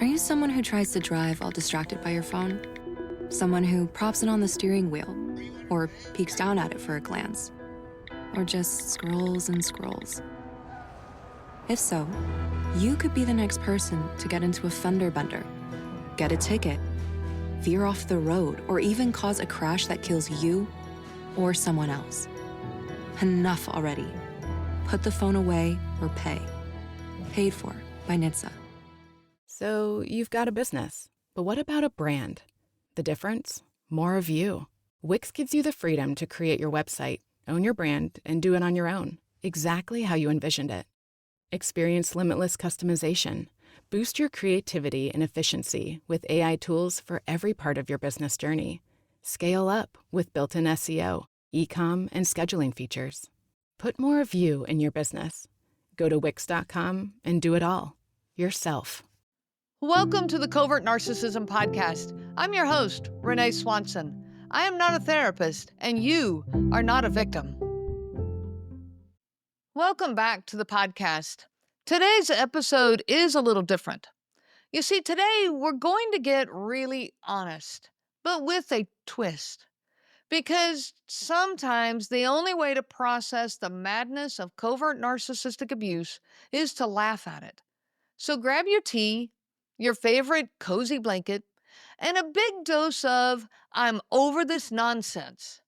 Are you someone who tries to drive while distracted by your phone? Someone who props it on the steering wheel or peeks down at it for a glance? Or just scrolls and scrolls? If so, you could be the next person to get into a fender bender, get a ticket, veer off the road, or even cause a crash that kills you or someone else. Enough already. Put the phone away or pay. Paid for by NHTSA. So you've got a business, but what about a brand? The difference? More of you. Wix gives you the freedom to create your website, own your brand, and do it on your own, exactly how you envisioned it. Experience limitless customization. Boost your creativity and efficiency with AI tools for every part of your business journey. Scale up with built-in SEO, e-com, and scheduling features. Put more of you in your business. Go to Wix.com and do it all yourself. Welcome to the Covert Narcissism Podcast. I'm your host, Renee Swanson. I am not a therapist, and you are not a victim. Welcome back to the podcast. Today's episode is a little different. You see, today we're going to get really honest, but with a twist. Because sometimes the only way to process the madness of covert narcissistic abuse is to laugh at it. So grab your tea, your favorite cozy blanket, and a big dose of I'm over this nonsense,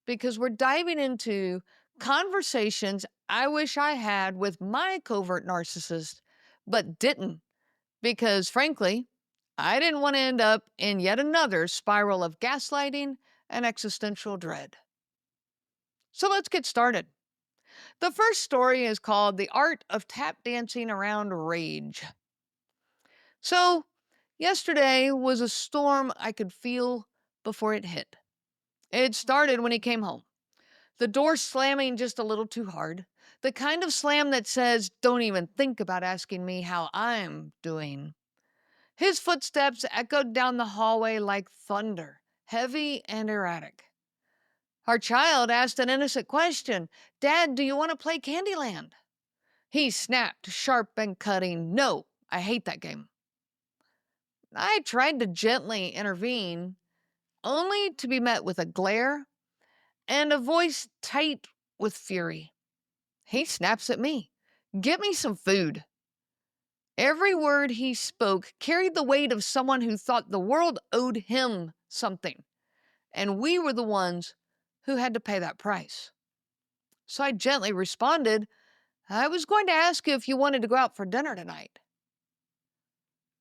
because we're diving into conversations I wish I had with my covert narcissist, but didn't, because frankly, I didn't want to end up in yet another spiral of gaslighting and existential dread. So let's get started. The first story is called The Art of Tap Dancing Around Rage. So, yesterday was a storm I could feel before it hit. It started when he came home. The door slamming just a little too hard. The kind of slam that says, don't even think about asking me how I'm doing. His footsteps echoed down the hallway like thunder, heavy and erratic. Our child asked an innocent question. Dad, do you want to play Candyland? He snapped, sharp and cutting. No, I hate that game. I tried to gently intervene, only to be met with a glare and a voice tight with fury. He snaps at me. Get me some food. Every word he spoke carried the weight of someone who thought the world owed him something, and we were the ones who had to pay that price. So I gently responded, I was going to ask you if you wanted to go out for dinner tonight.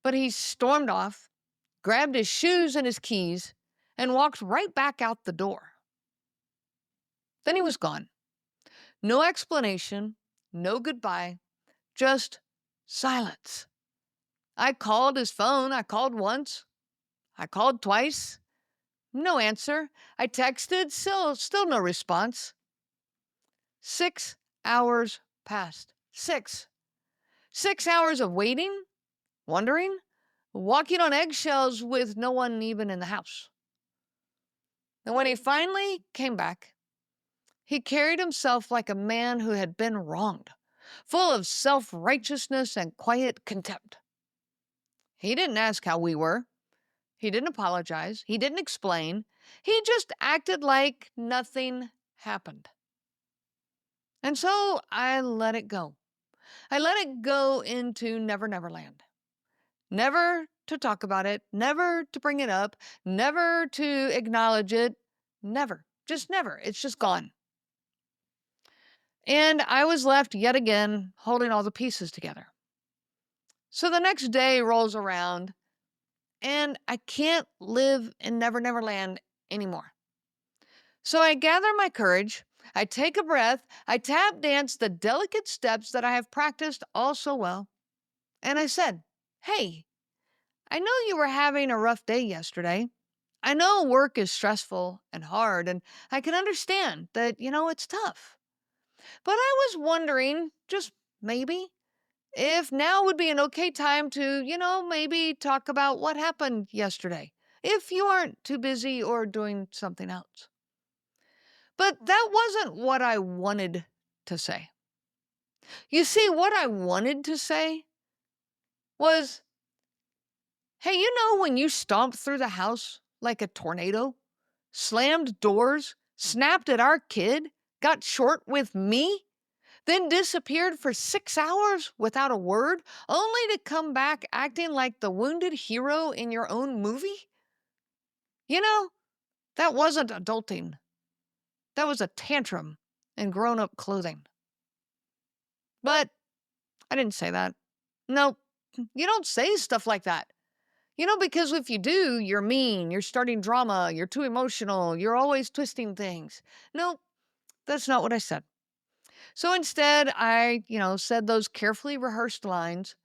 But he stormed off, grabbed his shoes and his keys, and walked right back out the door. Then he was gone. No explanation, no goodbye, just silence. I called his phone. I called once. I called twice. No answer. I texted, still no response. 6 hours passed. 6 hours of waiting, wondering, walking on eggshells with no one even in the house. And when he finally came back, he carried himself like a man who had been wronged, full of self-righteousness and quiet contempt. He didn't ask how we were. He didn't apologize. He didn't explain. He just acted like nothing happened. And so I let it go. I let it go into Never Never Land. Never to talk about it, never to bring it up, never to acknowledge it, never, just never. It's just gone. And I was left yet again holding all the pieces together. So the next day rolls around, and I can't live in Never Never Land anymore. So I gather my courage, I take a breath, I tap dance the delicate steps that I have practiced all so well, and I said, hey, I know you were having a rough day yesterday. I know work is stressful and hard, and I can understand that, it's tough. But I was wondering, just maybe, if now would be an okay time to, maybe talk about what happened yesterday, if you aren't too busy or doing something else. But that wasn't what I wanted to say. You see, what I wanted to say was, Hey, you know when you stomped through the house like a tornado, slammed doors, snapped at our kid, got short with me, then disappeared for 6 hours without a word, only to come back acting like the wounded hero in your own movie? You know, that wasn't adulting. That was a tantrum in grown up clothing. But I didn't say that. No, you don't say stuff like that. Because if you do, you're mean, you're starting drama, you're too emotional, you're always twisting things. No, that's not what I said. So instead, I, said those carefully rehearsed lines.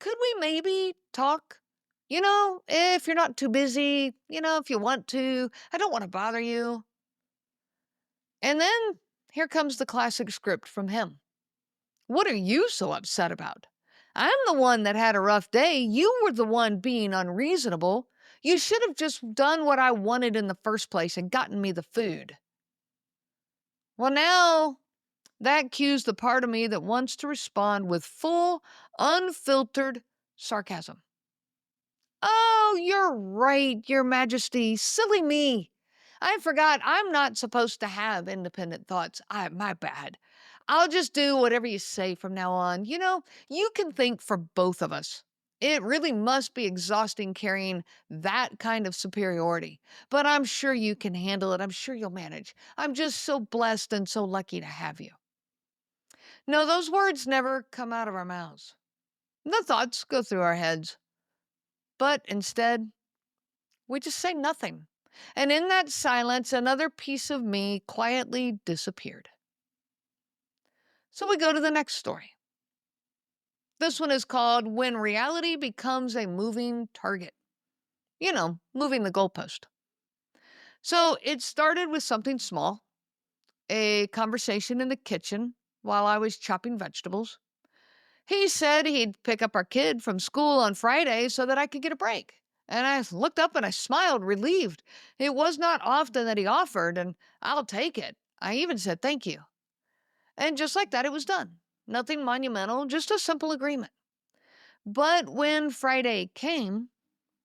Could we maybe talk? If you're not too busy, if you want to, I don't want to bother you. And then here comes the classic script from him. What are you so upset about? I'm the one that had a rough day. You were the one being unreasonable. You should have just done what I wanted in the first place and gotten me the food. Well, now that cues the part of me that wants to respond with full, unfiltered sarcasm. Oh, you're right, Your Majesty. Silly me. I forgot I'm not supposed to have independent thoughts. My bad. I'll just do whatever you say from now on. You can think for both of us. It really must be exhausting carrying that kind of superiority. But I'm sure you can handle it. I'm sure you'll manage. I'm just so blessed and so lucky to have you. No, those words never come out of our mouths. The thoughts go through our heads. But instead, we just say nothing. And in that silence, another piece of me quietly disappeared. So we go to the next story. This one is called When Reality Becomes a Moving Target. Moving the goalpost. So it started with something small, a conversation in the kitchen while I was chopping vegetables. He said he'd pick up our kid from school on Friday so that I could get a break. And I looked up and I smiled, relieved. It was not often that he offered, and I'll take it. I even said thank you. And just like that, it was done. Nothing monumental, just a simple agreement. But when Friday came,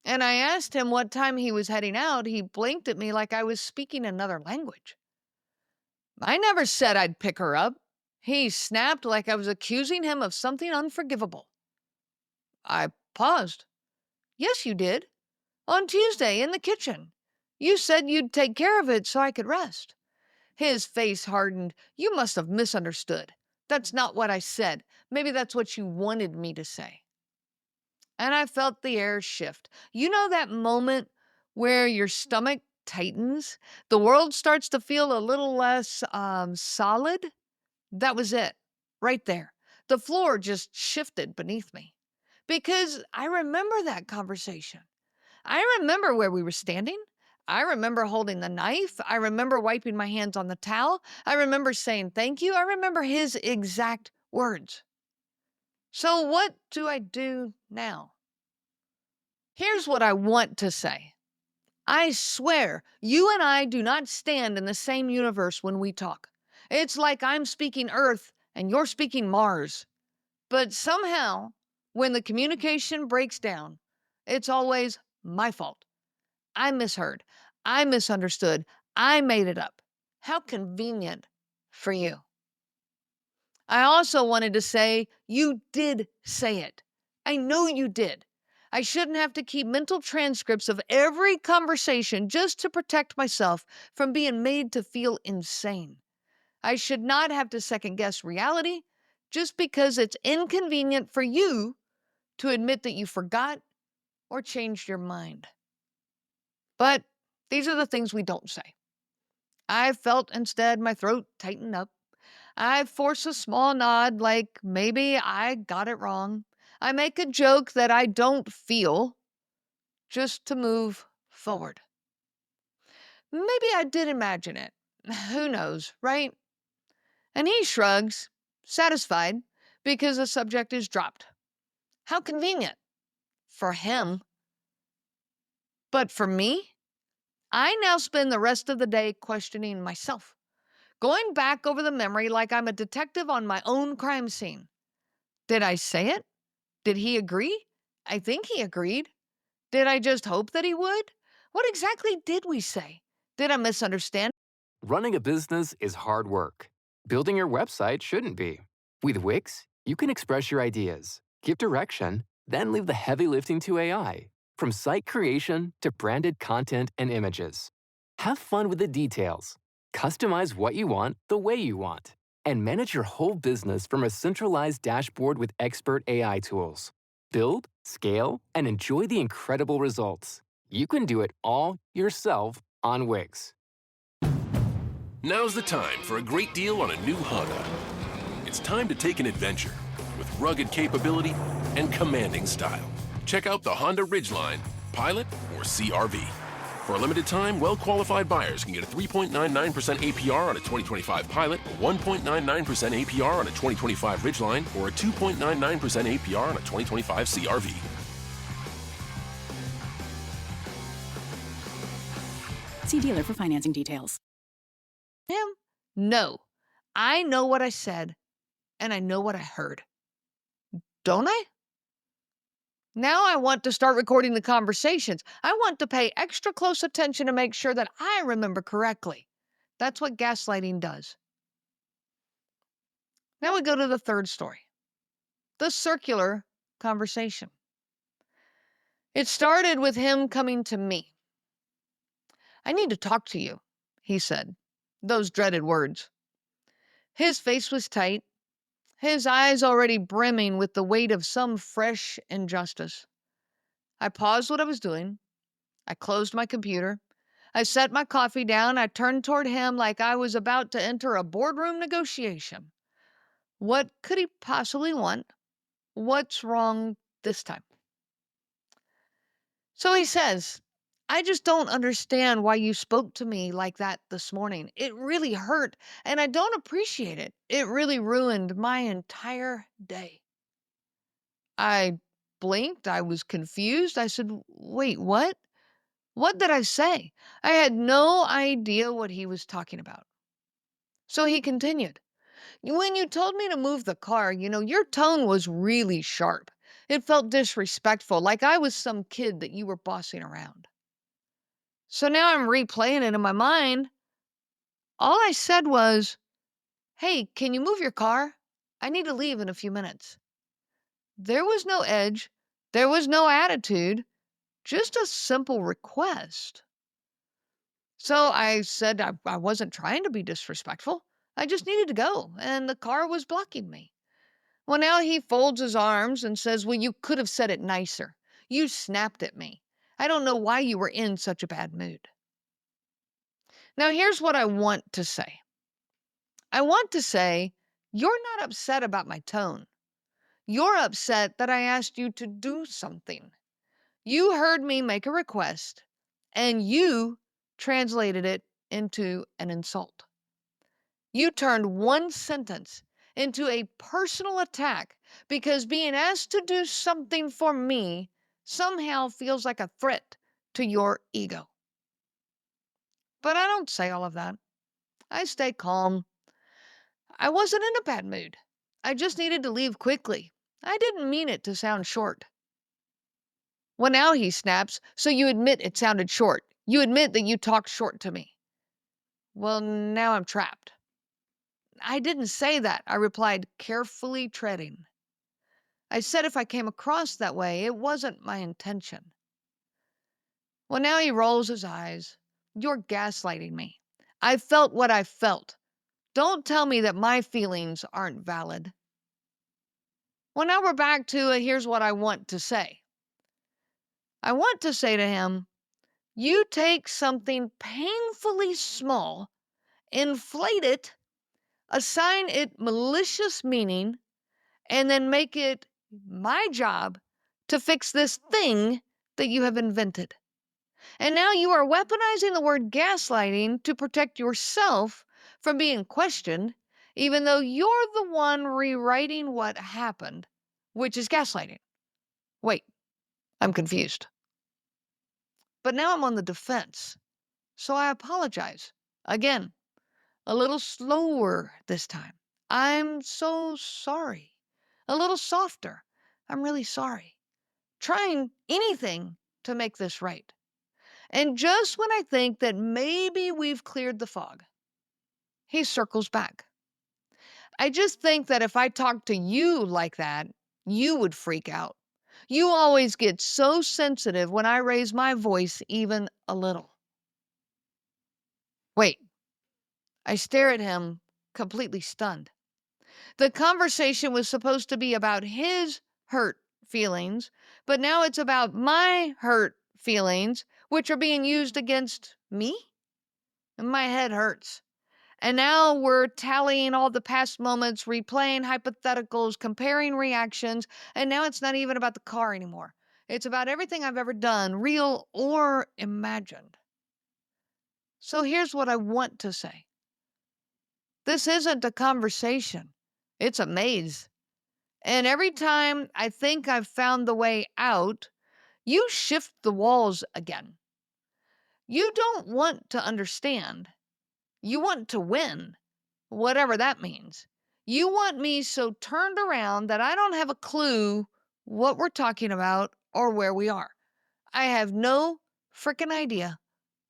and I asked him what time he was heading out, he blinked at me like I was speaking another language. I never said I'd pick her up. He snapped like I was accusing him of something unforgivable. I paused. Yes, you did. On Tuesday in the kitchen. You said you'd take care of it so I could rest. His face hardened. You must have misunderstood. That's not what I said. Maybe that's what you wanted me to say. And I felt the air shift. You know that moment where your stomach tightens? The world starts to feel a little less solid? That was it. Right there. The floor just shifted beneath me. Because I remember that conversation. I remember where we were standing. I remember holding the knife. I remember wiping my hands on the towel. I remember saying thank you. I remember his exact words. So what do I do now? Here's what I want to say. I swear, you and I do not stand in the same universe when we talk. It's like I'm speaking Earth and you're speaking Mars. But somehow, when the communication breaks down, it's always my fault. I misheard. I misunderstood. I made it up. How convenient for you. I also wanted to say, you did say it. I know you did. I shouldn't have to keep mental transcripts of every conversation just to protect myself from being made to feel insane. I should not have to second guess reality just because it's inconvenient for you to admit that you forgot or changed your mind. But these are the things we don't say. I felt instead my throat tighten up. I force a small nod like maybe I got it wrong. I make a joke that I don't feel just to move forward. Maybe I did imagine it. Who knows, right? And he shrugs, satisfied, because the subject is dropped. How convenient. For him. But for me, I now spend the rest of the day questioning myself, going back over the memory like I'm a detective on my own crime scene. Did I say it? Did he agree? I think he agreed. Did I just hope that he would? What exactly did we say? Did I misunderstand? Running a business is hard work. Building your website shouldn't be. With Wix, you can express your ideas, give direction, then leave the heavy lifting to AI, from site creation to branded content and images. Have fun with the details. Customize what you want the way you want. And manage your whole business from a centralized dashboard with expert AI tools. Build, scale, and enjoy the incredible results. You can do it all yourself on Wix. Now's the time for a great deal on a new Honda. It's time to take an adventure with rugged capability and commanding style. Check out the Honda Ridgeline, Pilot, or CRV. For a limited time, well-qualified buyers can get a 3.99% APR on a 2025 Pilot, a 1.99% APR on a 2025 Ridgeline, or a 2.99% APR on a 2025 CRV. See dealer for financing details. Him? No. I know what I said, and I know what I heard. Don't I? Now I want to start recording the conversations. I want to pay extra close attention to make sure that I remember correctly. That's what gaslighting does. Now we go to the third story. The circular conversation. It started with him coming to me. I need to talk to you, he said. Those dreaded words. His face was tight, his eyes already brimming with the weight of some fresh injustice. I paused what I was doing. I closed my computer. I set my coffee down. I turned toward him like I was about to enter a boardroom negotiation. What could he possibly want? What's wrong this time? So he says, I just don't understand why you spoke to me like that this morning. It really hurt, and I don't appreciate it. It really ruined my entire day. I blinked. I was confused. I said, wait, what? What did I say? I had no idea what he was talking about. So he continued, when you told me to move the car, your tone was really sharp. It felt disrespectful, like I was some kid that you were bossing around. So now I'm replaying it in my mind. All I said was, hey, can you move your car? I need to leave in a few minutes. There was no edge. There was no attitude. Just a simple request. So I said I wasn't trying to be disrespectful. I just needed to go, and the car was blocking me. Well, now he folds his arms and says, well, you could have said it nicer. You snapped at me. I don't know why you were in such a bad mood. Now, here's what I want to say. I want to say, you're not upset about my tone. You're upset that I asked you to do something. You heard me make a request, and you translated it into an insult. You turned one sentence into a personal attack because being asked to do something for me somehow feels like a threat to your ego. But I don't say all of that. I stay calm. I wasn't in a bad mood. I just needed to leave quickly. I didn't mean it to sound short. Well, now he snaps, so you admit it sounded short. You admit that you talked short to me. Well, now I'm trapped. I didn't say that, I replied, carefully treading. I said if I came across that way, it wasn't my intention. Well, now he rolls his eyes. You're gaslighting me. I felt what I felt. Don't tell me that my feelings aren't valid. Well, now we're back to here's what I want to say. I want to say to him, you take something painfully small, inflate it, assign it malicious meaning, and then make it my job to fix this thing that you have invented. And now you are weaponizing the word gaslighting to protect yourself from being questioned, even though you're the one rewriting what happened, which is gaslighting. Wait, I'm confused. But now I'm on the defense, so I apologize. Again, a little slower this time. I'm so sorry. A little softer. I'm really sorry. Trying anything to make this right. And just when I think that maybe we've cleared the fog, he circles back. I just think that if I talked to you like that, you would freak out. You always get so sensitive when I raise my voice even a little. Wait, I stare at him, completely stunned. The conversation was supposed to be about his hurt feelings, but now it's about my hurt feelings, which are being used against me? And my head hurts. And now we're tallying all the past moments, replaying hypotheticals, comparing reactions, and now it's not even about the car anymore. It's about everything I've ever done, real or imagined. So here's what I want to say. This isn't a conversation. It's a maze. And every time I think I've found the way out, you shift the walls again. You don't want to understand. You want to win, whatever that means. You want me so turned around that I don't have a clue what we're talking about or where we are. I have no frickin' idea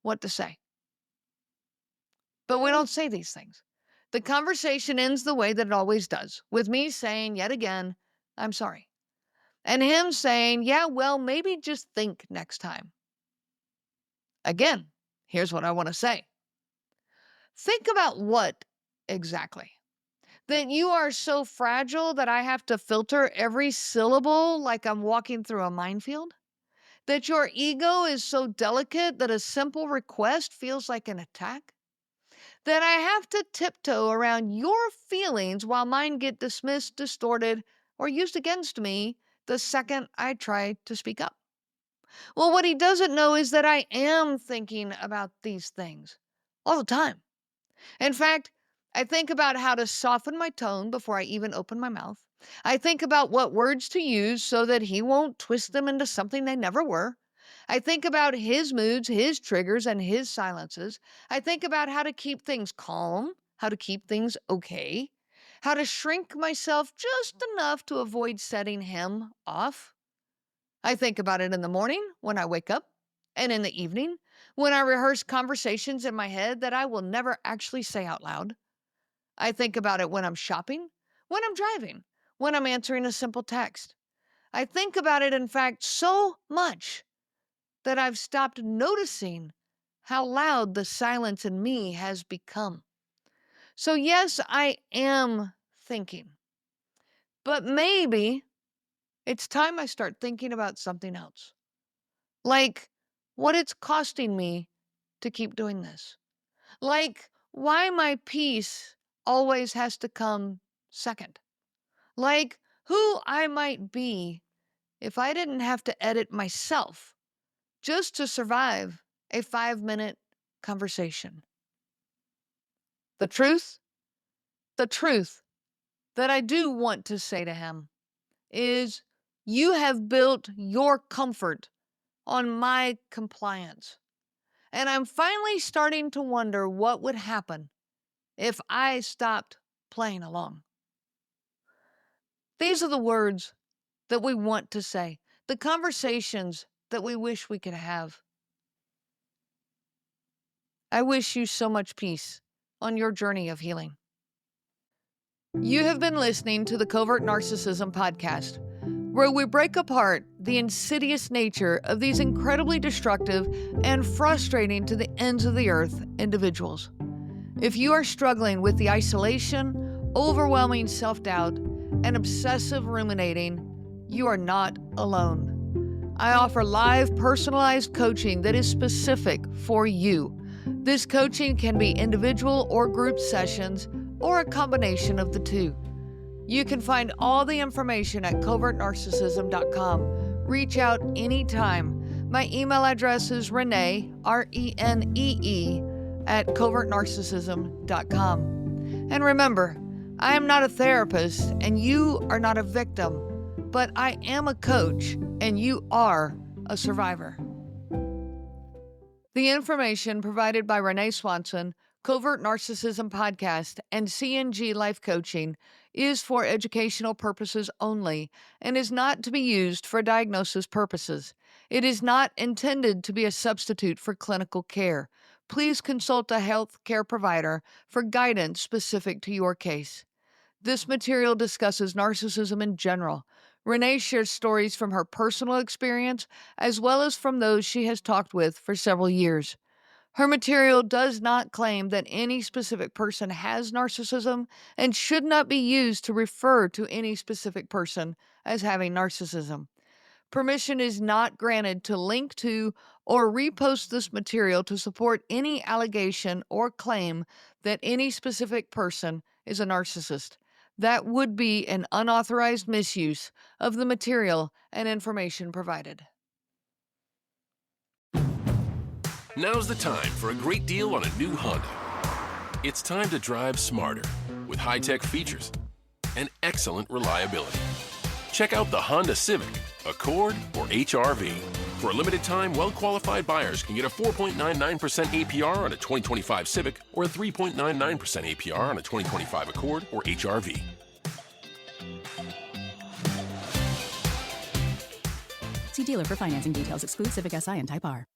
what to say. But we don't say these things. The conversation ends the way that it always does, with me saying yet again, I'm sorry. And him saying, yeah, well, maybe just think next time. Again, here's what I want to say. Think about what exactly? That you are so fragile that I have to filter every syllable like I'm walking through a minefield? That your ego is so delicate that a simple request feels like an attack? That I have to tiptoe around your feelings while mine get dismissed, distorted, or used against me the second I try to speak up? Well, what he doesn't know is that I am thinking about these things all the time. In fact, I think about how to soften my tone before I even open my mouth. I think about what words to use so that he won't twist them into something they never were. I think about his moods, his triggers, and his silences. I think about how to keep things calm, how to keep things okay, how to shrink myself just enough to avoid setting him off. I think about it in the morning when I wake up, and in the evening when I rehearse conversations in my head that I will never actually say out loud. I think about it when I'm shopping, when I'm driving, when I'm answering a simple text. I think about it, in fact, so much that I've stopped noticing how loud the silence in me has become. So yes, I am thinking. But maybe it's time I start thinking about something else. Like what it's costing me to keep doing this. Like why my peace always has to come second. Like who I might be if I didn't have to edit myself just to survive a 5-minute conversation. The truth that I do want to say to him is you have built your comfort on my compliance. And I'm finally starting to wonder what would happen if I stopped playing along. These are the words that we want to say, the conversations that we wish we could have. I wish you so much peace on your journey of healing. You have been listening to the Covert Narcissism podcast, where we break apart the insidious nature of these incredibly destructive and frustrating to the ends of the earth individuals. If you are struggling with the isolation, overwhelming self-doubt, and obsessive ruminating, you are not alone. I offer live, personalized coaching that is specific for you. This coaching can be individual or group sessions, or a combination of the two. You can find all the information at covertnarcissism.com. Reach out anytime. My email address is Renee, R-E-N-E-E, at covertnarcissism.com. And remember, I am not a therapist and you are not a victim, but I am a coach and you are a survivor. The information provided by Renee Swanson, Covert Narcissism Podcast, and CNG Life Coaching is for educational purposes only and is not to be used for diagnosis purposes. It is not intended to be a substitute for clinical care. Please consult a health care provider for guidance specific to your case. This material discusses narcissism in general. Renee shares stories from her personal experience as well as from those she has talked with for several years. Her material does not claim that any specific person has narcissism and should not be used to refer to any specific person as having narcissism. Permission is not granted to link to or repost this material to support any allegation or claim that any specific person is a narcissist. That would be an unauthorized misuse of the material and information provided. Now's the time for a great deal on a new Honda. It's time to drive smarter with high-tech features and excellent reliability. Check out the Honda Civic, Accord, or HR-V. For a limited time, well-qualified buyers can get a 4.99% APR on a 2025 Civic or a 3.99% APR on a 2025 Accord or HR-V. See dealer for financing details. Exclude Civic Si and Type R.